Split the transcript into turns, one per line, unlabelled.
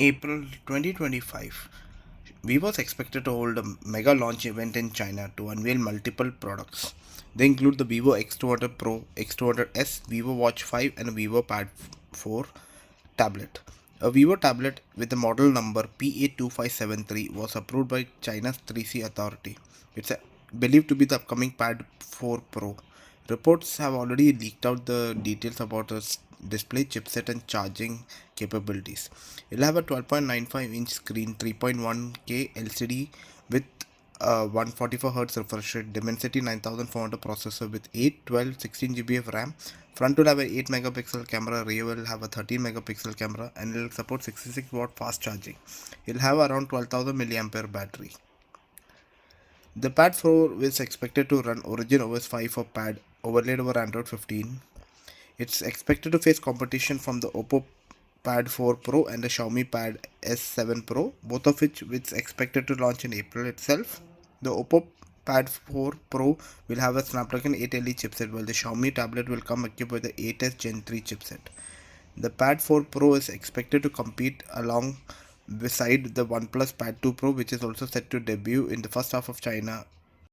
April 2025, Vivo was expected to hold a mega launch event in China to unveil multiple products. They include the Vivo X200 Pro, X200S, Vivo Watch 5, and a Vivo Pad 4 tablet. A Vivo tablet with the model number PA2573 was approved by China's 3C authority. It's believed to be the upcoming Pad 4 Pro. Reports have already leaked out the details about the display, chipset, and charging capabilities. It'll have a 12.95-inch screen, 3.1K LCD with a 144Hz refresh rate, Dimensity 9400 processor with 8, 12, 16GB of RAM. Front will have an 8 megapixel camera, rear will have a 13 megapixel camera, and it will support 66 watt fast charging. It'll have around 12,000 mAh battery. The Pad 4 is expected to run OriginOS 5 for Pad overlaid over Android 15. It's expected to face competition from the Oppo Pad 4 Pro and the Xiaomi Pad S7 Pro, both of which is expected to launch in April itself. The Oppo Pad 4 Pro will have a Snapdragon 8 LE chipset, while the Xiaomi tablet will come equipped with the 8S Gen 3 chipset. The Pad 4 Pro is expected to compete along beside the OnePlus Pad 2 Pro, which is also set to debut in the first half of China